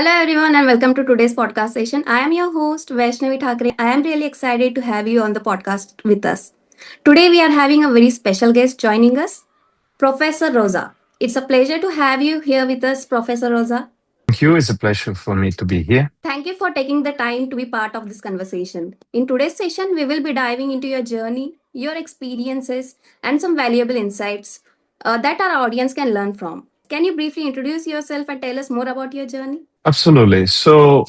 Hello everyone and welcome to today's podcast session. I am your host Vaishnavi Thakre. I am really excited to have you on the podcast with us. Today we are having a very special guest joining us, Professor Rosa. It's a pleasure to have you here with us, Professor Rosa. Thank you. It's a pleasure for me to be here. Thank you for taking the time to be part of this conversation. In today's session, we will be diving into your journey, your experiences, and some valuable insights that our audience can learn from. Can you briefly introduce yourself and tell us more about your journey? Absolutely. So,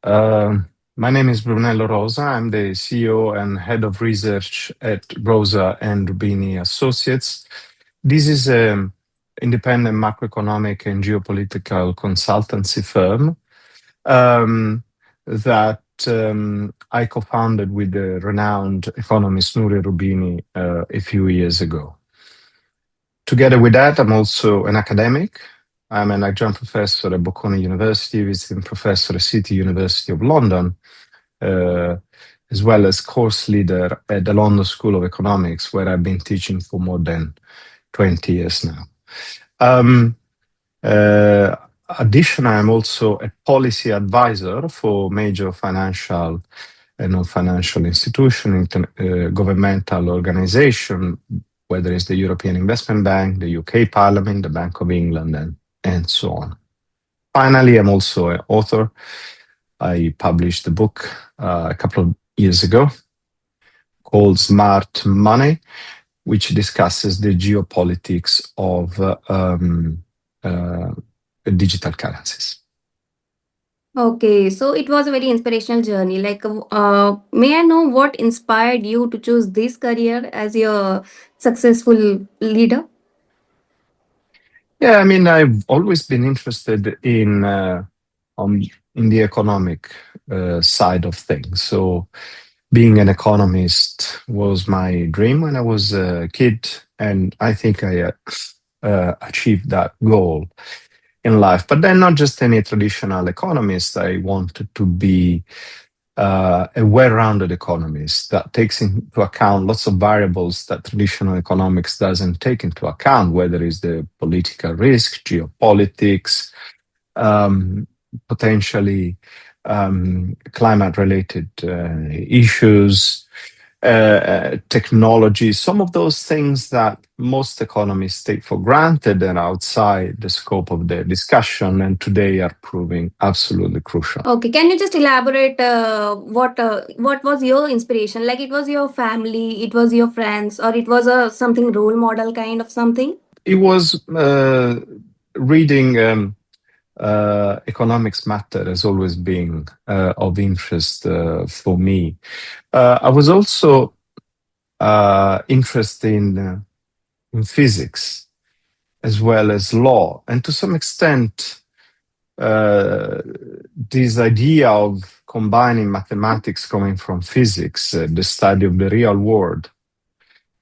my name is Brunello Rosa. I'm the CEO and head of research at Rosa and Rubini Associates. This is an independent macroeconomic and geopolitical consultancy firm that I co-founded with the renowned economist Nuria Rubini a few years ago. Together with that, I'm also an academic. I'm an adjunct professor at Bocconi University, visiting professor at City University of London, uh, as well as course leader at the London School of Economics, where I've been teaching for more than 20 years now. Um, uh, Additionally, I'm also a policy advisor for major financial and non-financial institution, governmental organization, whether it's the European Investment Bank, the UK Parliament, the Bank of England, and so on. Finally, I'm also an author. I published a book a couple of years ago called Smart Money, which discusses the geopolitics of digital currencies. Okay, so it was a very inspirational journey. May I know what inspired you to choose this career as your successful leader? Yeah, I mean, I've always been interested um, in the economic side of things. So, being an economist was my dream when I was a kid, and I think I achieved that goal in life. But then, not just any traditional economist. I wanted to be a well-rounded economist that takes into account lots of variables that traditional economics doesn't take into account, whether it's the political risk, geopolitics, um, potentially climate-related issues, technology, some of those things that most economists take for granted and outside the scope of the discussion, and today are proving absolutely crucial. Okay, can you just elaborate what was your inspiration? Like it was your family, it was your friends, or it was a something role model kind of something? It was reading Economics Matter has always been of interest for me. I was also interested in physics as well as law, and to some extent, uh, this idea of combining mathematics coming from physics, the study of the real world,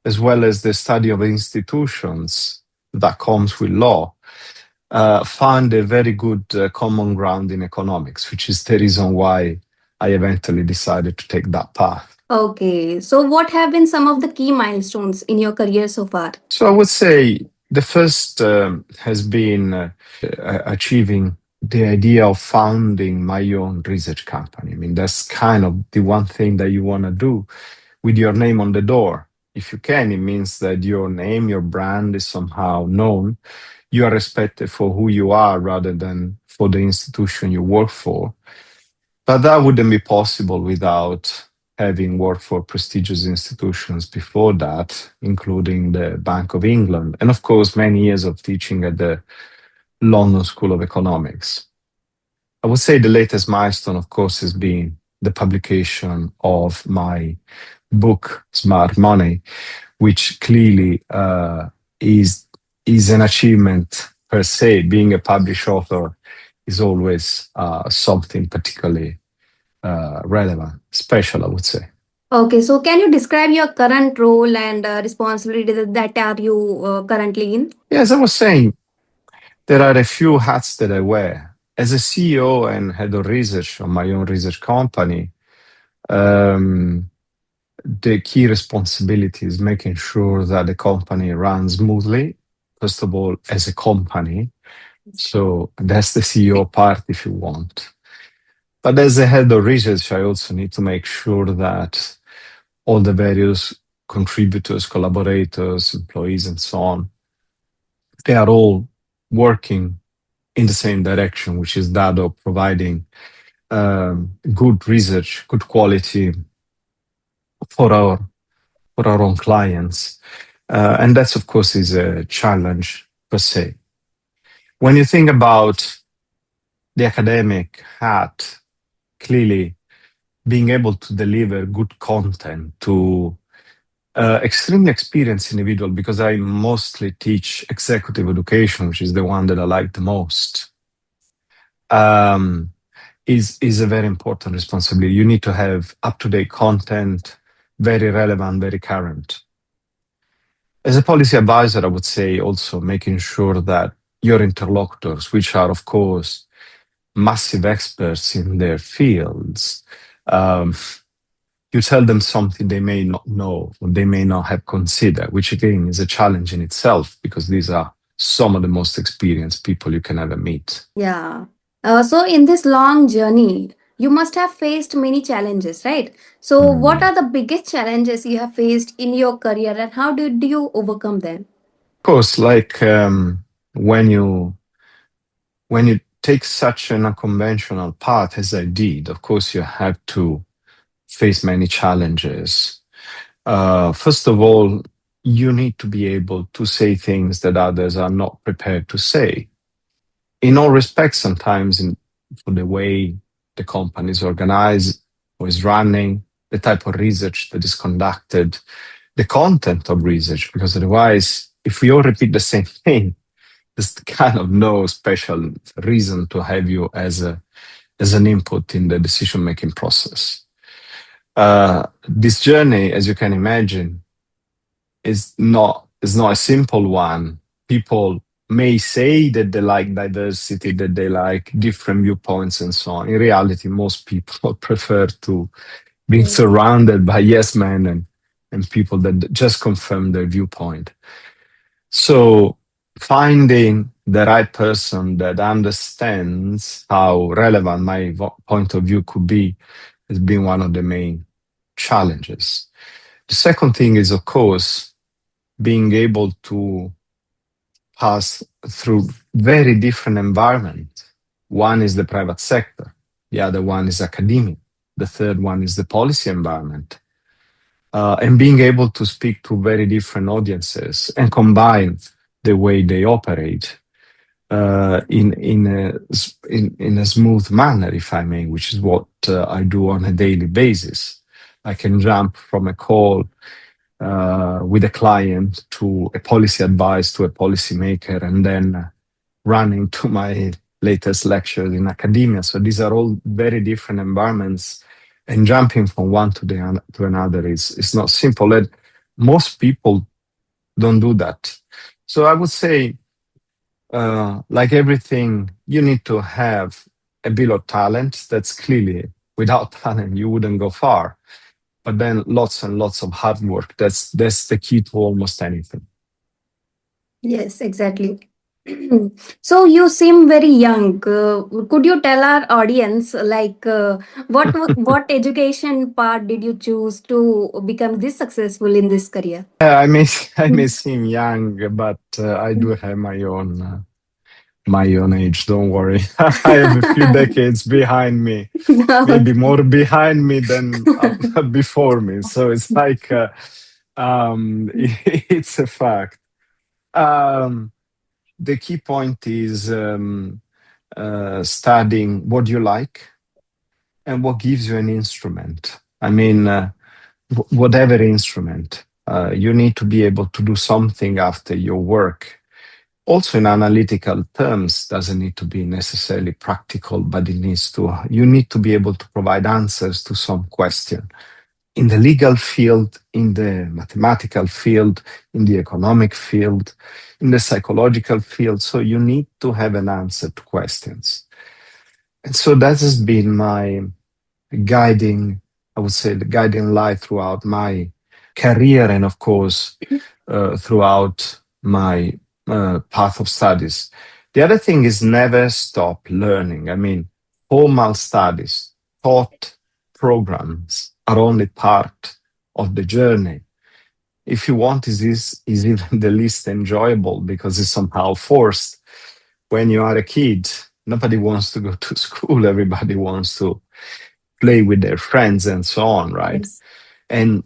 as well as the study of institutions that comes with law, found a very good common ground in economics, which is the reason why I eventually decided to take that path. Okay, so what have been some of the key milestones in your career so far? So I would say the first has been achieving the idea of founding my own research company. I mean, that's kind of the one thing that you want to do with your name on the door. If you can, it means that your name, your brand is somehow known. You are respected for who you are rather than for the institution you work for. But that wouldn't be possible without having worked for prestigious institutions before that, including the Bank of England, and of course, many years of teaching at the London School of Economics. I would say the latest milestone, of course, has been the publication of my book, Smart Money, which clearly is an achievement per se. Being a published author is always something particularly relevant, special, I would say. Okay, so can you describe your current role and responsibility that are you currently in? Yeah, as I was saying, there are a few hats that I wear. As a CEO and head of research on my own research company, um, the key responsibility is making sure that the company runs smoothly, first of all, as a company, So that's the CEO part, if you want. But as a head of research, I also need to make sure that all the various contributors, collaborators, employees, and so on, they are all working in the same direction, which is that of providing good research, good quality for our own clients. And that's, of course, is a challenge per se. When you think about the academic hat, clearly being able to deliver good content to extremely experienced individual, because I mostly teach executive education, which is the one that I like the most, um, is a very important responsibility. You need to have up-to-date content, very relevant, very current. As a policy advisor, I would say also making sure that your interlocutors, which are, of course, massive experts in their fields, um, you tell them something they may not know or they may not have considered, which again is a challenge in itself because these are some of the most experienced people you can ever meet. Yeah. So, in this long journey, you must have faced many challenges, right? So, what Mm. are the biggest challenges you have faced in your career and how did you overcome them? Of course, like when you take such an unconventional path as I did, of course you have to face many challenges. First of all, you need to be able to say things that others are not prepared to say. In all respects, sometimes for the way the company is organized or is running, the type of research that is conducted, the content of research, because otherwise, if we all repeat the same thing, there's kind of no special reason to have you as an input in the decision making process. This journey, as you can imagine, is not a simple one. People may say that they like diversity, that they like different viewpoints and so on. In reality, most people prefer to be Yes. surrounded by yes men and people that just confirm their viewpoint. So finding the right person that understands how relevant my point of view could be has been one of the main challenges. The second thing is, of course, being able to pass through very different environments. One is the private sector, the other one is academia, the third one is the policy environment. And being able to speak to very different audiences and combine the way they operate in a smooth manner, if I may, which is what I do on a daily basis. I can jump from a call with a client to a policy advice to a policymaker, and then running to my latest lectures in academia. So these are all very different environments, and jumping from one to another is not simple. And most people don't do that. So I would say, like everything, you need to have a bit of talent. That's clearly, without talent, you wouldn't go far. But then lots and lots of hard work. That's the key to almost anything. Yes, exactly. So you seem very young. Could you tell our audience, like, what education part did you choose to become this successful in this career? Yeah, I may seem young, but I do have my own age. Don't worry. I have a few decades behind me, maybe Okay. more behind me than before me. So it's like it's a fact. Um, the key point is studying what you like and what gives you an instrument. I mean, whatever instrument, you need to be able to do something after your work. Also, in analytical terms, doesn't need to be necessarily practical, but you need to be able to provide answers to some question. In the legal field, in the mathematical field, in the economic field, in the psychological field. So you need to have an answer to questions. And so that has been my guiding, I would say, the guiding light throughout my career and, of course, throughout my path of studies. The other thing is never stop learning. I mean, formal studies, taught programs are only part of the journey. If you want, is even the least enjoyable because it's somehow forced. When you are a kid, nobody wants to go to school. Everybody wants to play with their friends and so on, right? Yes. And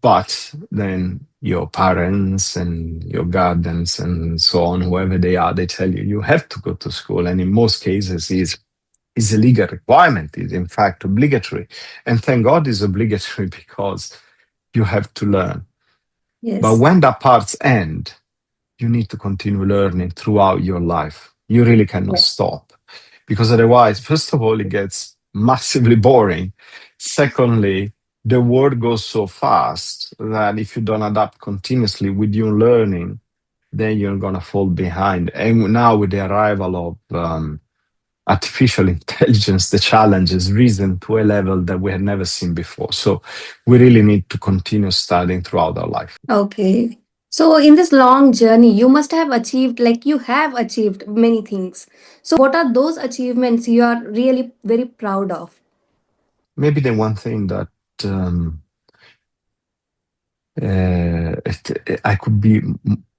but then your parents and your guardians and so on, whoever they are, they tell you you have to go to school, and in most cases is a legal requirement. Is in fact obligatory, and thank God is obligatory because you have to learn. But Yes. when that parts end, you need to continue learning throughout your life. You really cannot Yes. stop because otherwise, first of all, it gets massively boring. Secondly, the world goes so fast that if you don't adapt continuously with your learning, then you're going to fall behind. And now, with the arrival of artificial intelligence, the challenge has risen to a level that we had never seen before. So, we really need to continue studying throughout our life. Okay. So, in this long journey, you must have achieved, like you have achieved many things. So, what are those achievements you are really very proud of? Maybe the one thing that um, I could be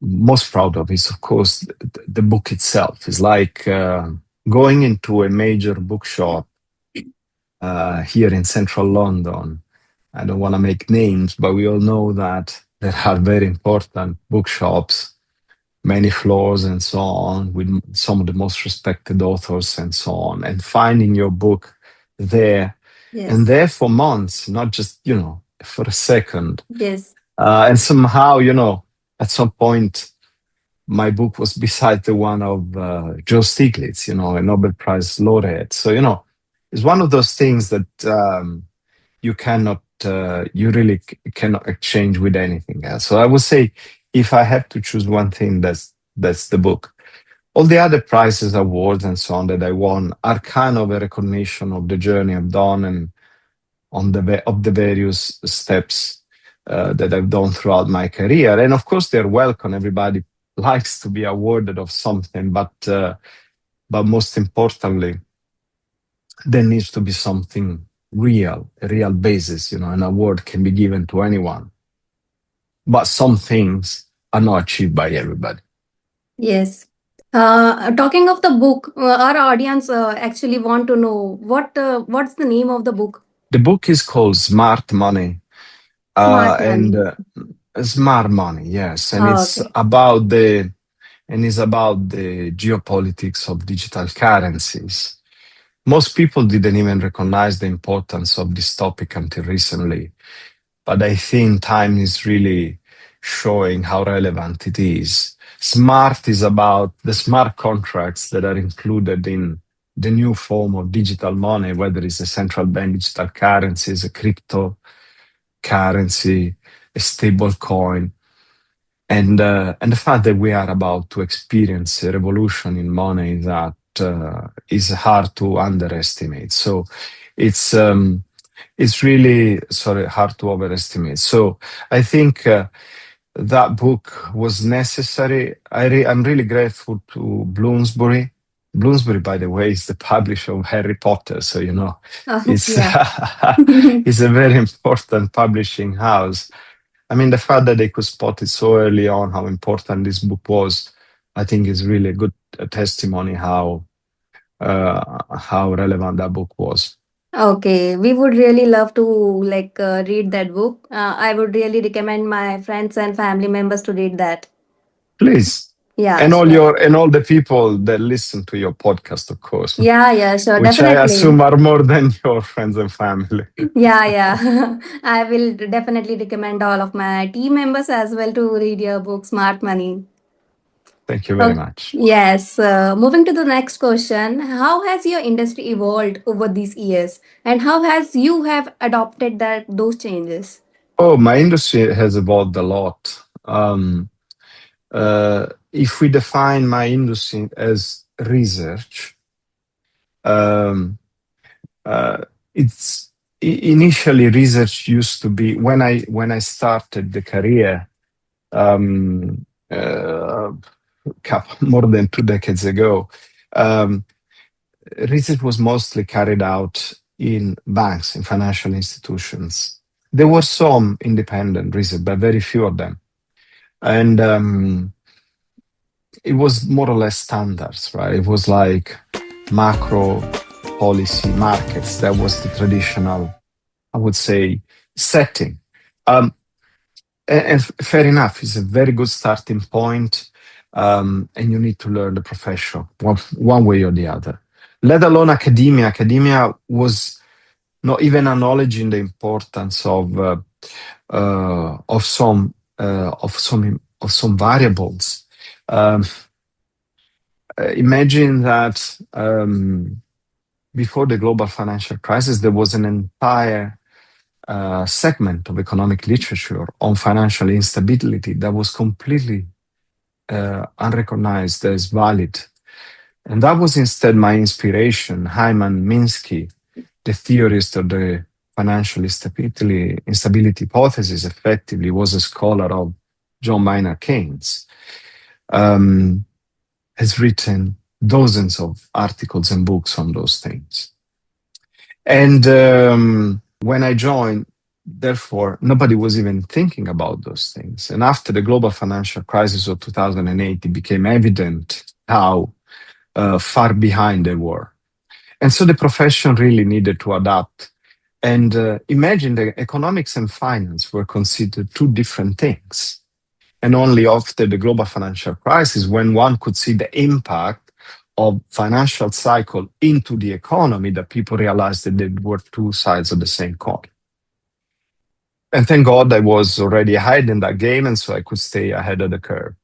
most proud of is, of course, the book itself. It's like going into a major bookshop here in central London. I don't want to make names, but we all know that there are very important bookshops, many floors and so on, with some of the most respected authors and so on. And finding your book there and Yes. there for months, not just, for a second. Yes. And somehow, at some point, my book was beside the one of Joe Stiglitz, a Nobel Prize laureate. So, it's one of those things that you cannot, you really cannot exchange with anything else. So I would say, if I have to choose one thing, that's the book. All the other prizes, awards, and so on that I won are kind of a recognition of the journey I've done and of the various steps that I've done throughout my career. And of course, they're welcome. Everybody likes to be awarded of something, but most importantly, there needs to be something real, a real basis. An award can be given to anyone, but some things are not achieved by everybody. Yes. Talking of the book, our audience actually want to know what's the name of the book? The book is called Smart Money, Smart and Money. Smart Money, yes, and Oh, it's okay. about the geopolitics of digital currencies. Most people didn't even recognize the importance of this topic until recently, but I think time is really showing how relevant it is. Smart is about the smart contracts that are included in the new form of digital money, whether it's a central bank digital currencies, a cryptocurrency, a stable coin, and the fact that we are about to experience a revolution in money that is hard to underestimate. So it's um, it's really hard to overestimate. So I think that book was necessary. I'm really grateful to Bloomsbury. Bloomsbury, by the way, is the publisher of Harry Potter, so it's Yeah. it's a very important publishing house. I mean, the fact that they could spot it so early on how important this book was, I think is really a good testimony how relevant that book was. Okay, we would really love to read that book. I would really recommend my friends and family members to read that. Please, Yeah, and sure. all the people that listen to your podcast, of course, Yeah, yeah, sure, which I definitely. assume are more than your friends and family. Yeah, yeah. I will definitely recommend all of my team members as well to read your book, Smart Money. Thank you very Oh, much. yes. Moving to the next question, how has your industry evolved over these years, and how has you have adopted that those changes? Oh, my industry has evolved a lot. If we define my industry as research, um, uh, it's initially research used to be when I started the career um, uh, more than 2 decades ago, um, research was mostly carried out in banks, in financial institutions. There were some independent research, but very few of them. And it was more or less standards, right? It was like macro policy markets. That was the traditional, I would say, setting. Um, and fair enough, it's a very good starting point, and you need to learn the profession one way or the other. Let alone academia. Academia was not even acknowledging the importance of some variables. Um, Imagine that before the global financial crisis, there was an entire segment of economic literature on financial instability that was completely unrecognized as valid. And that was instead my inspiration, Hyman Minsky, the theorist of the financial instability hypothesis, effectively was a scholar of John Maynard Keynes, has written dozens of articles and books on those things. And when I joined, therefore, nobody was even thinking about those things. And after the global financial crisis of 2008, it became evident how far behind they were. And so the profession really needed to adapt. And imagine that economics and finance were considered two different things. And only after the global financial crisis, when one could see the impact of financial cycle into the economy, that people realized that they were two sides of the same coin. And thank God I was already ahead in that game, and so I could stay ahead of the curve.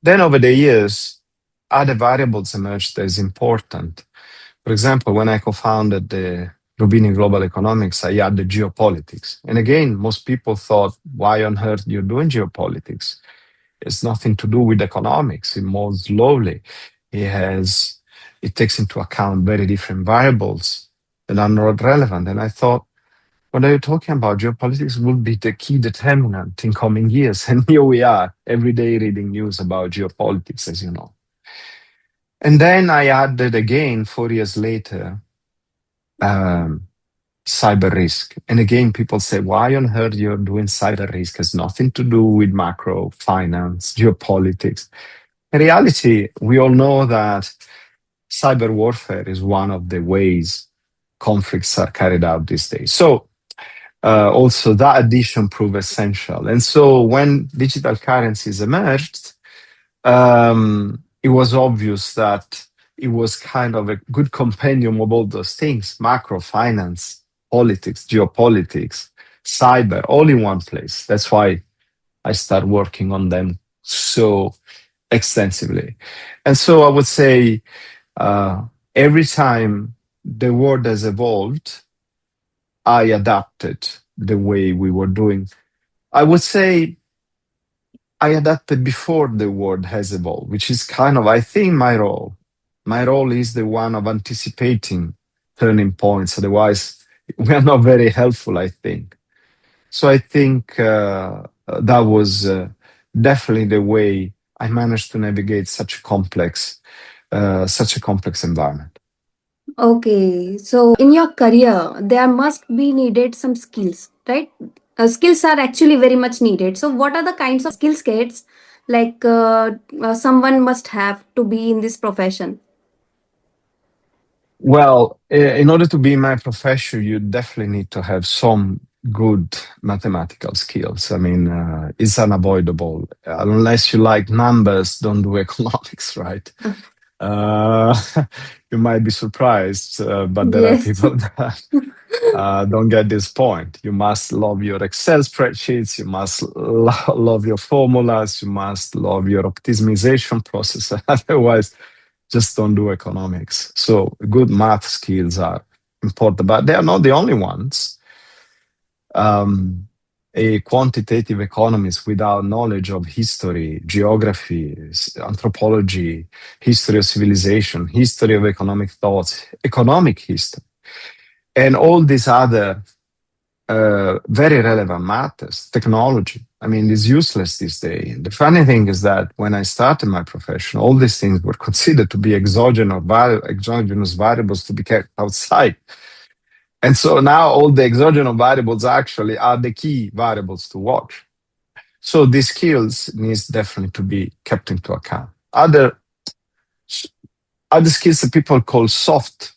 Then over the years, other variables emerged as important. For example, when I co-founded the Rubini Global Economics, I added geopolitics. And again, most people thought, why on earth you're doing geopolitics? It's nothing to do with economics. It moves slowly. It takes into account very different variables that are not relevant. And I thought, what are you talking about? Geopolitics will be the key determinant in coming years. And here we are, every day reading news about geopolitics, as you know. And then I added again, 4 years later, cyber risk. And again, people say, why on earth you're doing cyber risk? It has nothing to do with macro, finance, geopolitics. In reality, we all know that cyber warfare is one of the ways conflicts are carried out these days. So also that addition proved essential. And so when digital currencies emerged, it was obvious that it was kind of a good compendium of all those things: macro, finance, politics, geopolitics, cyber, all in one place. That's why I started working on them so extensively. And so I would say every time the world has evolved, I adapted the way we were doing. I would say I adapted before the world has evolved, which is kind of, I think, my role. My role is the one of anticipating turning points. Otherwise, we are not very helpful, I think. So I think that was definitely the way I managed to navigate such a complex environment. Okay, so in your career, there must be needed some skills, right? Skills are actually very much needed. So, what are the kinds of skill sets like someone must have to be in this profession? Well, in order to be in my profession, you definitely need to have some good mathematical skills. I mean, it's unavoidable. Unless you like numbers, don't do economics, right? Uh, you might be surprised, but there are Yes. people that don't get this point. You must love your Excel spreadsheets. You must love your formulas. You must love your optimization process. Otherwise, just don't do economics. So good math skills are important, but they are not the only ones. A quantitative economist without knowledge of history, geography, anthropology, history of civilization, history of economic thoughts, economic history, and all these other very relevant matters. Technology, I mean, is useless these days. The funny thing is that when I started my profession, all these things were considered to be exogenous variables to be kept outside. And so now all the exogenous variables actually are the key variables to watch. So these skills needs definitely to be kept into account. Other skills that people call soft,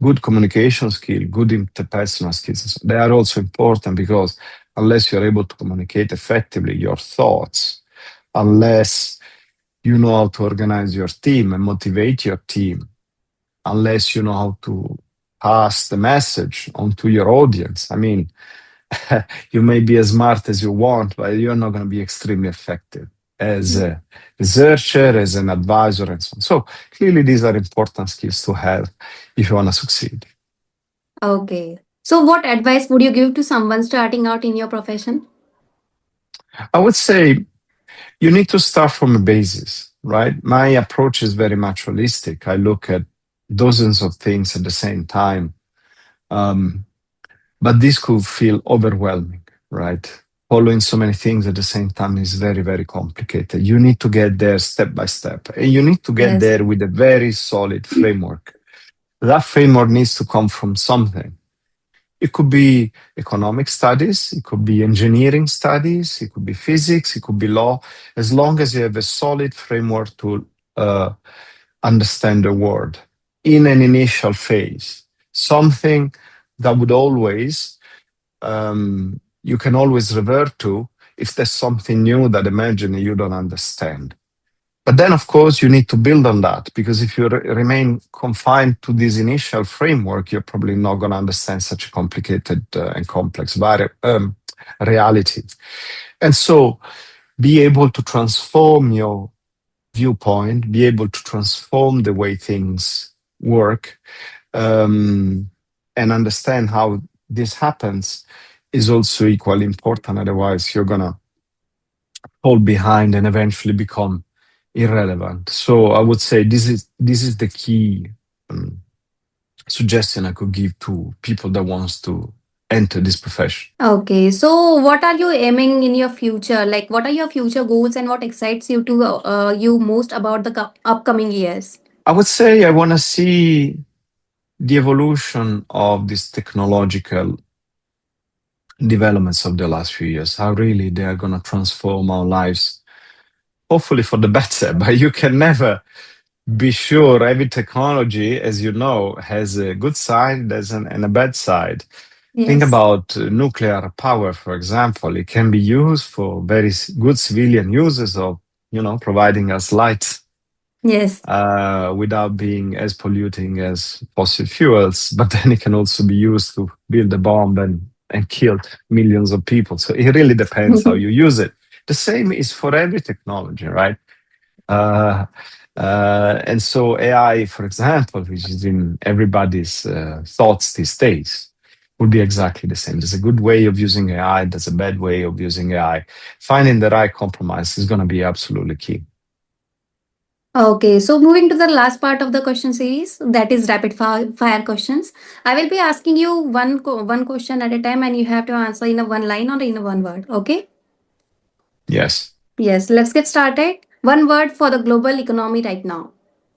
good communication skill, good interpersonal skills, they are also important because unless you're able to communicate effectively your thoughts, unless you know how to organize your team and motivate your team, unless you know how to pass the message on to your audience. I mean, you may be as smart as you want, but you're not going to be extremely effective as a researcher, as an advisor, and so on. So clearly, these are important skills to have if you want to succeed. Okay. So, what advice would you give to someone starting out in your profession? I would say you need to start from a basis, right? My approach is very much holistic. I look at dozens of things at the same time. Um, but this could feel overwhelming, right? Following so many things at the same time is very, very complicated. You need to get there step by step, and you need to get Yes. there with a very solid framework. That framework needs to come from something. It could be economic studies, it could be engineering studies, it could be physics, it could be law, as long as you have a solid framework to uh, understand the world in an initial phase. Something that would always, you can always revert to if there's something new that emerging you don't understand. But then, of course, you need to build on that because if you remain confined to this initial framework, you're probably not going to understand such a complicated and complex reality. And so, be able to transform your viewpoint, be able to transform the way things work, and understand how this happens is also equally important. Otherwise, you're going to fall behind and eventually become irrelevant. So I would say this is the key suggestion I could give to people that wants to enter this profession. Okay. So, what are you aiming in your future? Like, what are your future goals and what excites you to you most about the upcoming years? I would say I want to see the evolution of these technological developments of the last few years, how really they are going to transform our lives, hopefully for the better, but you can never be sure. Every technology, as you know, has a good side and a bad side. Think Yes. about nuclear power, for example. It can be used for very good civilian uses of, providing us light Yes. without being as polluting as fossil fuels. But then it can also be used to build a bomb and kill millions of people. So it really depends how you use it. The same is for every technology, right? Uh, and so AI, for example, which is in everybody's thoughts these days, would be exactly the same. There's a good way of using AI, there's a bad way of using AI. Finding the right compromise is going to be absolutely key. Okay, so moving to the last part of the question series, that is rapid fire questions. I will be asking you one question at a time, and you have to answer in a one line or in a one word. Okay? Yes. Yes. Let's get started. One word for the global economy right now.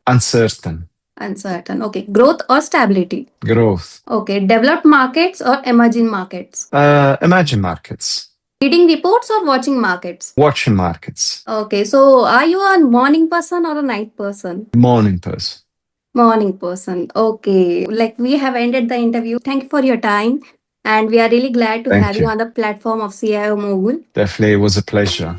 Uncertain. Uncertain. Okay. Growth or stability. Growth. Okay. Developed markets or emerging markets. Emerging markets. Reading reports or watching markets. Watching markets. Okay. So, are you a morning person or a night person? Morning person. Morning person. Okay. Like we have ended the interview. Thank you for your time. And we are really glad to Thank have you you. on the platform of CIO Mogul. Definitely, it was a pleasure.